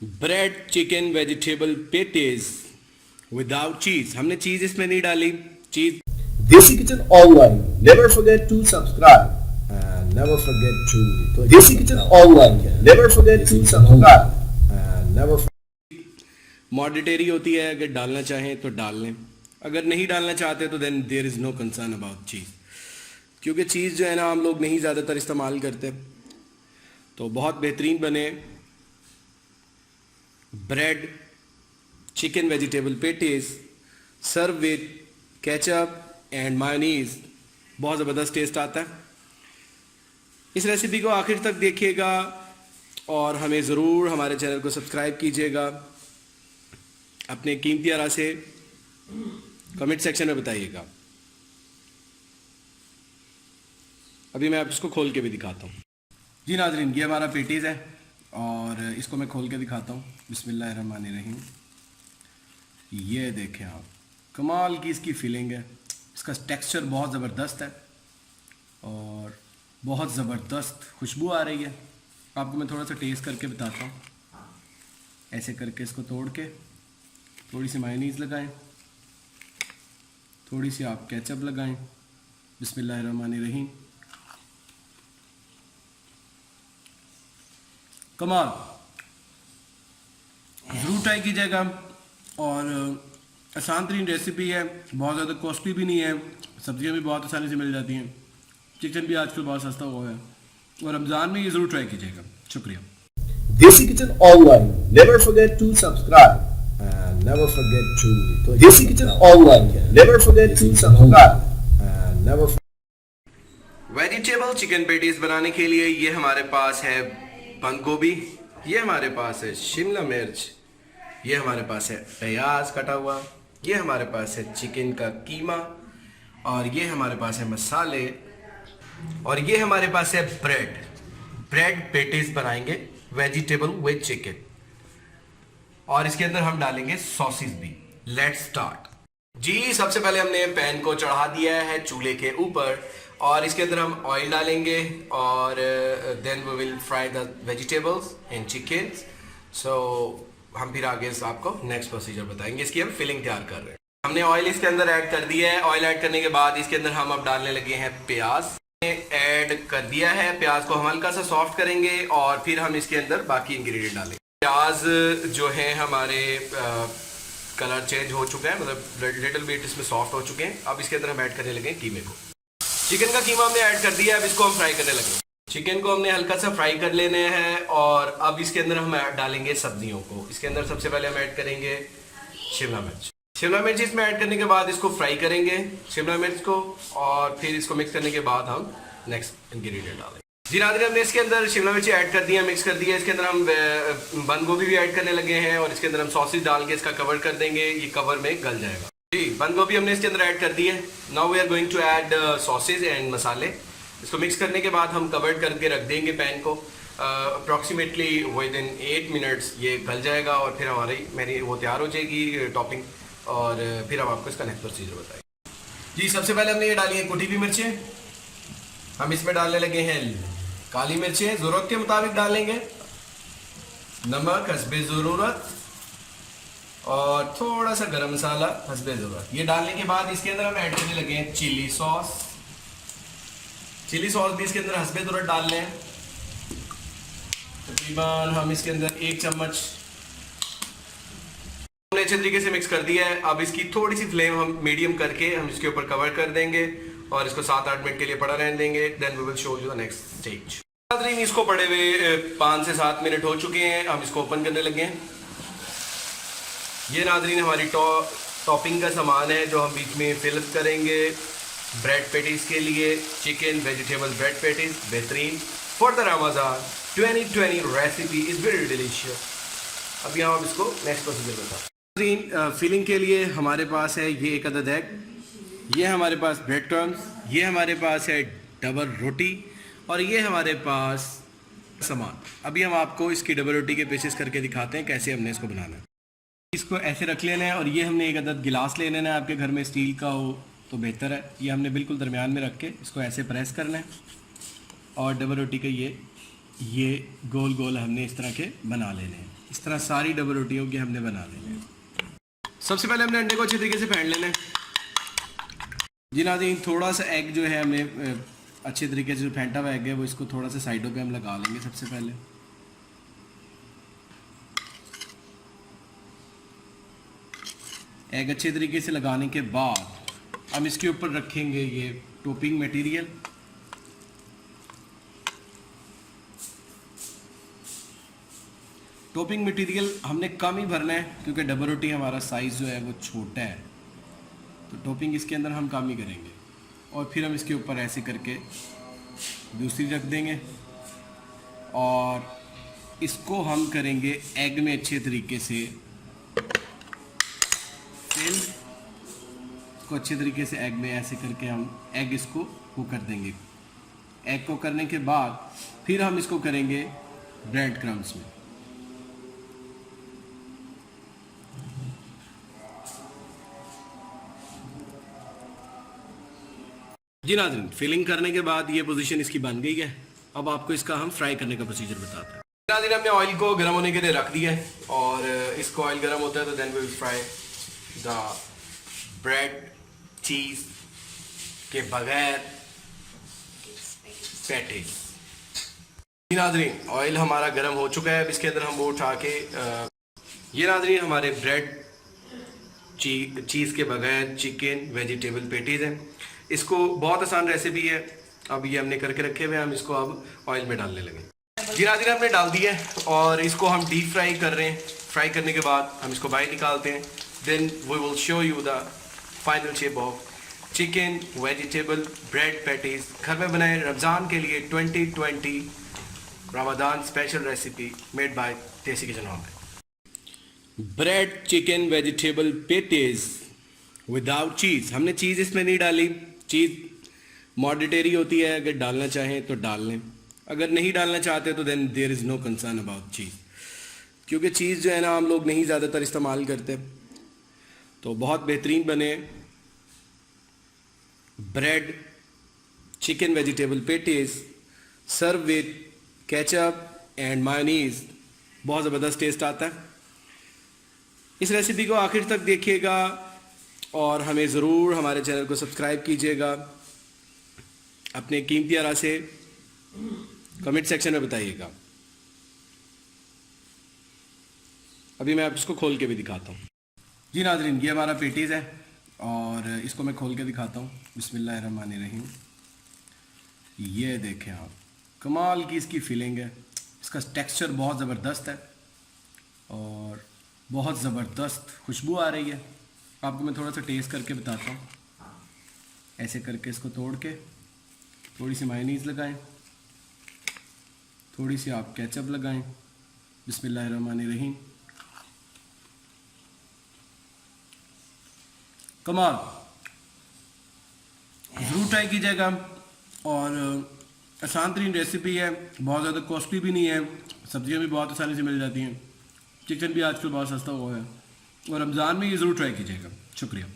Bread chicken vegetable patties without चीज। हमने चीज इसमें नहीं डाली। चीज Desi Kitchen Online. Never forget to subscribe. And never forget to Desi Kitchen Online. Never forget to subscribe. And never मॉडिटेरी होती है, अगर डालना चाहें तो डाल लें, अगर नहीं डालना चाहते तो then there is no concern about cheese, क्योंकि चीज़ जो है ना हम लोग नहीं ज़्यादातर इस्तेमाल करते। तो बहुत बेहतरीन बने bread chicken vegetable patties serve with ketchup and mayonnaise, बहुत ज़बरदस्त टेस्ट आता है। इस रेसिपी को आखिर तक देखिएगा और हमें ज़रूर हमारे चैनल को सब्सक्राइब कीजिएगा। अपने कीमती आरा से कमेंट सेक्शन में बताइएगा। अभी मैं आप इसको खोल के भी दिखाता हूँ। जी नाज़रीन, ये हमारा पेटीज़ है और इसको मैं खोल के दिखाता हूँ। बिस्मिल्लाहिर्रहमानिर्रहीम। ये देखें आप, कमाल की इसकी फीलिंग है। इसका टेक्सचर बहुत ज़बरदस्त है और बहुत ज़बरदस्त खुशबू आ रही है। आपको मैं थोड़ा सा टेस्ट करके बताता हूँ। ऐसे करके इसको तोड़ के थोड़ी सी मायोनीज़ लगाएं, थोड़ी सी आप केचप लगाएं। बिस्मिल्लाहिर्रहमानिर्रहीम। कमाल, ज़रूर ट्राई कीजिएगा और आसान तरीन रेसिपी है, बहुत ज़्यादा कॉस्टली भी नहीं है। सब्जियां भी बहुत आसानी से मिल जाती हैं। चिकन भी आजकल बहुत सस्ता हुआ है और रमज़ान में ये ज़रूर ट्राई कीजिएगा। शुक्रिया। Desi Kitchen Online. Never forget to subscribe. And never forget to Desi Kitchen Online. Never forget to subscribe. And never vegetable chicken patties बनाने के लिए ये हमारे पास है बंद गोभी, ये हमारे पास है शिमला मिर्च, ये हमारे पास है प्याज कटा हुआ, ये हमारे पास है चिकन का कीमा और ये हमारे पास है मसाले और ये हमारे पास है ब्रेड पेटीज बनाएंगे वेजिटेबल विद चिकन और इसके अंदर हम डालेंगे सॉसेस भी। Let's start. जी, सबसे पहले हमने पैन को चढ़ा दिया है चूल्हे के ऊपर और इसके अंदर हम ऑयल डालेंगे और then we will fry the vegetables and chicken. So हम फिर आगे आपको नेक्स्ट प्रोसीजर बताएंगे। इसकी हम फिलिंग तैयार कर रहे हैं। हमने ऑयल इसके अंदर ऐड कर दिया है। ऑयल ऐड करने के बाद इसके अंदर हम अब डालने लगे हैं प्याज। ऐड कर दिया है, प्याज को हम हल्का सा सॉफ्ट करेंगे और फिर हम इसके अंदर बाकी इंग्रेडिएंट डालेंगे। प्याज जो है हमारे कलर चेंज हो चुका है, मतलब लिटिल बिट इसमें सॉफ्ट हो चुके हैं। अब इसके अंदर हम ऐड करने लगे कीमे को। चिकन का कीमा हमने ऐड कर दिया है, अब इसको हम फ्राई करने लगे। चिकन को हमने हल्का सा फ्राई कर लेने हैं और अब इसके अंदर हम डालेंगे सब्जियों को। इसके अंदर सबसे पहले हम ऐड करेंगे शिमला मिर्च। शिमला मिर्च इसमें ऐड करने के बाद इसको फ्राई करेंगे शिमला मिर्च को और फिर इसको मिक्स करने के बाद हम नेक्स्ट इंग्रेडिएंट डालेंगे। जी नाज़रीन, हमने इसके अंदर शिमला मिर्च ऐड कर दिया, मिक्स कर दिया। इसके अंदर हम बंद गोभी भी ऐड करने लगे हैं और इसके अंदर हम सॉसेज डाल के इसका कवर कर देंगे। ये कवर में गल जाएगा। जी, बंद गोभी हमने इसके अंदर ऐड कर दी है। Now we are going to add sausage and मसाले। इसको मिक्स करने के बाद हम कवर करके रख देंगे पैन को। अप्रॉक्सीमेटली विद इन 8 मिनट्स ये गल जाएगा और फिर मेरी वो तैयार हो जाएगी टॉपिंग और फिर हम आपको इसका नेक्स्ट प्रोसीजर बताएंगे। जी, सबसे पहले हमने ये डाली है कुटी हुई मिर्चें। हम इसमें डालने लगे हैं काली मिर्चें, ज़रूरत के मुताबिक डालेंगे। नमक हस्बे ज़रूरत और थोड़ा सा गरम मसाला हस्बे ज़रूरत। ये डालने के बाद इसके अंदर हम ऐड करने लगे हैं चिली सॉस। चिली सॉस भी इसके अंदर हस्बे ज़रूरत डाल लें। तकरीबन हम इसके अंदर 1 चम्मच हमने अच्छे तरीके से मिक्स कर दिया है। अब इसकी थोड़ी सी फ्लेम हम मीडियम करके हम इसके ऊपर कवर कर देंगे और इसको 7-8 मिनट के लिए पड़ा रहने देंगे। Then we will show you the next stage. नाज़रीन, इसको पड़े हुए 5 से 7 मिनट हो चुके हैं। हम इसको ओपन करने लगे हैं। ये नाज़रीन हमारी टॉपिंग का सामान है जो हम बीच में फिल करेंगे ब्रेड पेटीज के लिए। चिकन वेजिटेबल ब्रेड पेटीज बेहतरीन for the Ramzan 2020 recipe is very delicious. अब यहाँ हम इसको नेक्स्ट प्रोसीजर बताते हैं। फिलिंग के लिए हमारे पास है ये 1 अदद एग, ये हमारे पास ब्रेड क्रम्स, ये हमारे पास है डबल रोटी और ये हमारे पास सामान। अभी हम आपको इसकी डबल रोटी के पीसेस करके दिखाते हैं कैसे हमने इसको बनाना है। इसको ऐसे रख लेना है और ये हमने 1 अदद गिलास ले लेना है। आपके घर में स्टील का हो तो बेहतर है। ये हमने बिल्कुल दरमियान में रख के इसको ऐसे प्रेस करना है और डबल रोटी का ये ये गोल गोल हमने इस तरह के बना लेने हैं। इस तरह सारी डबल रोटियों के हमने बना लेने हैं। सबसे पहले हमने अंडे को अच्छे तरीके से फेंट लेना है। जी नाज़रीन, थोड़ा सा एग जो है हमने अच्छे तरीके से जो फेंटा हुआ एग है वो इसको थोड़ा सा साइडों पे हम लगा लेंगे। सबसे पहले एग अच्छे तरीके से लगाने के बाद हम इसके ऊपर रखेंगे ये टॉपिंग मटेरियल। टॉपिंग मटेरियल हमने कम ही भरना है क्योंकि डबल रोटी हमारा साइज़ जो है वो छोटा है, तो टॉपिंग इसके अंदर हम कम ही करेंगे। और फिर हम इसके ऊपर ऐसे करके दूसरी रख देंगे और इसको हम करेंगे एग में अच्छे तरीके से फिल। इसको अच्छे तरीके से एग में ऐसे करके हम एग इसको कुक कर देंगे। एग को करने के बाद फिर हम इसको करेंगे ब्रेड क्रम्स में। जी नाज़रीन, फिलिंग करने के बाद ये पोजीशन इसकी बन गई है। अब आपको इसका हम फ्राई करने का प्रोसीजर बताते हैं। नाज़रीन, हमने ऑयल को गर्म होने के लिए रख दिया है और इसको ऑयल गर्म होता है तो then we will fry the bread cheese के बगैर पैटीज। जी नाज़रीन, ऑयल हमारा गर्म हो चुका है। अब इसके अंदर हम वो उठा के ये नाज़रीन हमारे ब्रेड चीज़ के बगैर चिकन वेजिटेबल पैटीज हैं। इसको बहुत आसान रेसिपी है। अब ये हमने करके रखे हुए हैं, हम इसको अब ऑयल में डालने लगे। जी नाज़रीन, हमने डाल दिया है और इसको हम डीप फ्राई कर रहे हैं। फ्राई करने के बाद हम इसको बाहर निकालते हैं। Then we will show you the final shape of chicken vegetable bread patties. घर में बनाए रमज़ान के लिए 2020 Ramzan special recipe made by Desi kitchen hall. Bread chicken vegetable patties without cheese. हमने चीज़ इसमें नहीं डाली। चीज़ मॉडिटेरी होती है, अगर डालना चाहें तो डाल लें, अगर नहीं डालना चाहते तो then there is no concern about cheese, क्योंकि चीज़ जो है ना हम लोग नहीं ज़्यादातर इस्तेमाल करते। तो बहुत बेहतरीन बने bread chicken vegetable patties serve with ketchup and mayonnaise. बहुत ज़बरदस्त टेस्ट आता है। इस रेसिपी को आखिर तक देखिएगा और हमें ज़रूर हमारे चैनल को सब्सक्राइब कीजिएगा। अपने कीमती आरा से कमेंट सेक्शन में बताइएगा। अभी मैं इसको खोल के भी दिखाता हूँ। जी नाज़रीन, ये हमारा पैटीज़ है और इसको मैं खोल के दिखाता हूँ। बिस्मिल्लाहिर्रहमानिर्रहीम। ये देखें आप, कमाल की इसकी फीलिंग है। इसका टेक्सचर बहुत ज़बरदस्त है और बहुत ज़बरदस्त खुशबू आ रही है। आपको मैं थोड़ा सा टेस्ट करके बताता हूँ। ऐसे करके इसको तोड़ के थोड़ी सी मायोनीज़ लगाएं, थोड़ी सी आप केचप लगाएं। बिस्मिल्लाहिर्रहमानिर्रहीम। कमाल, ज़रूर ट्राई कीजिएगा। और आसान तरीन रेसिपी है, बहुत ज़्यादा कॉस्टली भी नहीं है। सब्जियां भी बहुत आसानी से मिल जाती हैं। चिकन भी आजकल बहुत सस्ता हुआ है और रमज़ान में ये ज़रूर ट्राई कीजिएगा। शुक्रिया।